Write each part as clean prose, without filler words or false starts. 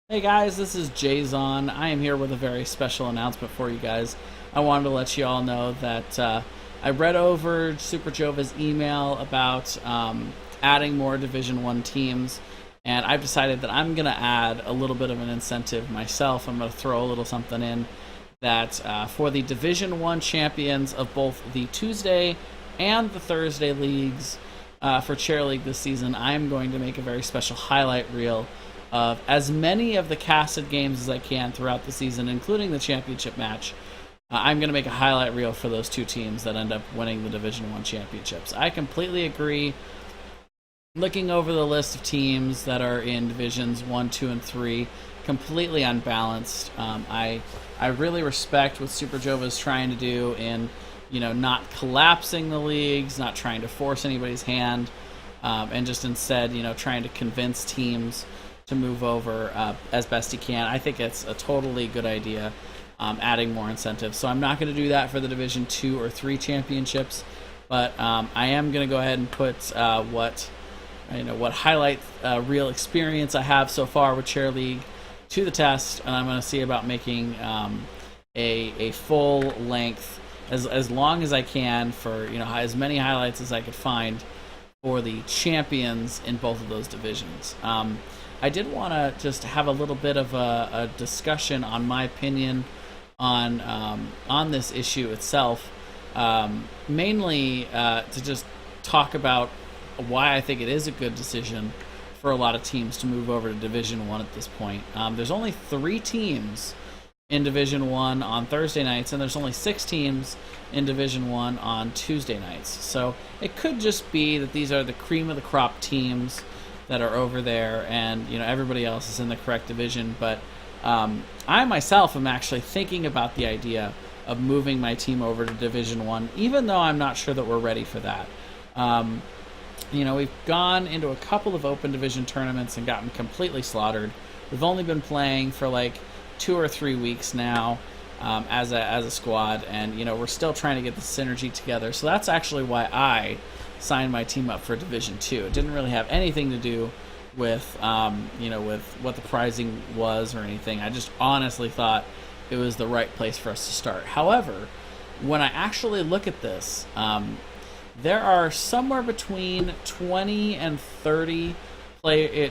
Hey guys, this is Jayzon. I am here with a very special announcement for you guys. I wanted to let you all know that I read over Super Jova's email about adding more Division One teams, and I've decided that I'm going to add a little bit of an incentive myself. I'm going to throw a little something in that for the Division One champions of both the Tuesday and the Thursday leagues for Chair League this season, I'm going to make a very special highlight reel of as many of the casted games as I can throughout the season, including the championship match. I'm going to make a highlight reel for those two teams that end up winning the Division One championships. I completely agree. Looking over the list of teams that are in Divisions 1, 2, and 3, completely unbalanced. I really respect what Super Jova is trying to do in, not collapsing the leagues, not trying to force anybody's hand, and just instead, trying to convince teams to move over as best he can. I think it's a totally good idea, adding more incentives. So I'm not going to do that for the Division 2 or 3 championships, but I am going to go ahead and put what highlight real experience I have so far with Chair League to the test, and I'm going to see about making a full length, as long as I can, for as many highlights as I could find for the champions in both of those divisions. I did want to just have a little bit of a discussion on my opinion on this issue itself, mainly to just talk about why I think it is a good decision for a lot of teams to move over to Division One at this point. There's only 3 teams in Division One on Thursday nights, and there's only 6 teams in Division One on Tuesday nights. So it could just be that these are the cream of the crop teams that are over there, and everybody else is in the correct division. But I myself am actually thinking about the idea of moving my team over to Division One, even though I'm not sure that we're ready for that. We've gone into a couple of open division tournaments and gotten completely slaughtered. We've only been playing for like 2 or 3 weeks now as a squad, and we're still trying to get the synergy together. So that's actually why I signed my team up for Division 2. It didn't really have anything to do with with what the prizing was or anything. I just honestly thought it was the right place for us to start. However, when I actually look at this, there are somewhere between 20 and 30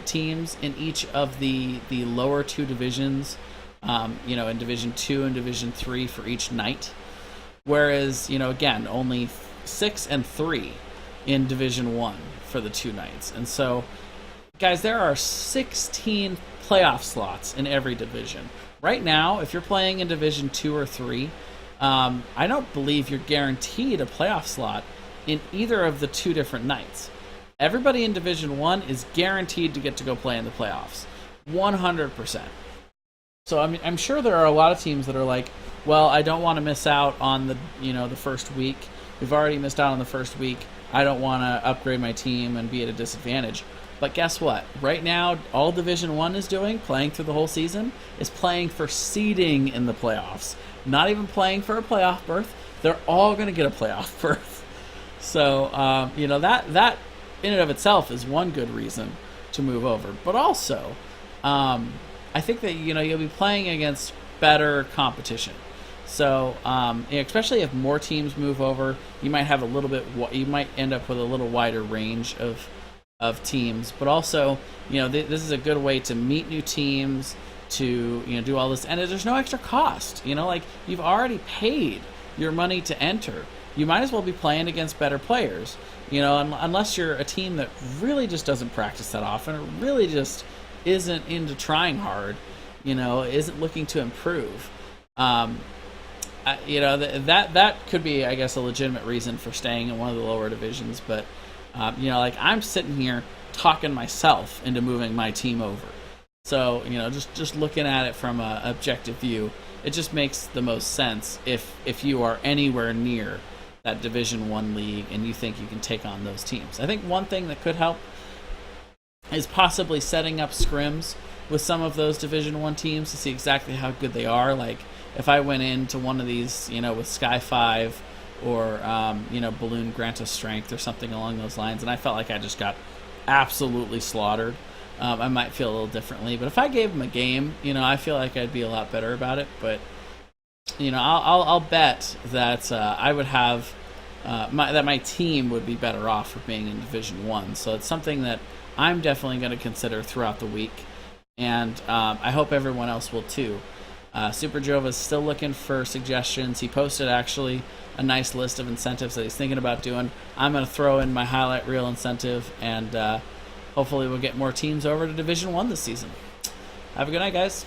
teams in each of the lower 2 divisions, in Division 2 and Division 3 for each night. Whereas, again, only 6 and 3 in Division 1 for the 2 nights. And so, guys, there are 16 playoff slots in every division. Right now, if you're playing in Division 2 or 3, I don't believe you're guaranteed a playoff slot in either of the 2 different nights. Everybody in Division 1 is guaranteed to get to go play in the playoffs. 100%. So I'm sure there are a lot of teams that are like, well, I don't want to miss out on the first week. We've already missed out on the first week. I don't want to upgrade my team and be at a disadvantage. But guess what? Right now, all Division 1 is doing, playing through the whole season, is playing for seeding in the playoffs. Not even playing for a playoff berth. They're all going to get a playoff berth. So, that in and of itself is one good reason to move over. But also, I think that, you'll be playing against better competition. So, especially if more teams move over, you might have you might end up with a little wider range of teams. But also, this is a good way to meet new teams, to do all this, and there's no extra cost. You've already paid your money to enter. You might as well be playing against better players. Unless you're a team that really just doesn't practice that often, or really just isn't into trying hard, isn't looking to improve. That could be, I guess, a legitimate reason for staying in one of the lower divisions. But I'm sitting here talking myself into moving my team over. So just looking at it from an objective view, it just makes the most sense if you are anywhere near that Division 1 league and you think you can take on those teams. I think one thing that could help is possibly setting up scrims with some of those Division 1 teams to see exactly how good they are. Like, if I went into one of these, with Sky 5 or, Balloon Grant of Strength or something along those lines, and I felt like I just got absolutely slaughtered, I might feel a little differently. But if I gave him a game, I feel like I'd be a lot better about it. But I'll bet that I would have that my team would be better off for being in Division One. So it's something that I'm definitely going to consider throughout the week, and I hope everyone else will too. Super Jova's still looking for suggestions. He posted actually a nice list of incentives that he's thinking about doing. I'm going to throw in my highlight reel incentive, and hopefully we'll get more teams over to Division One this season. Have a good night, guys.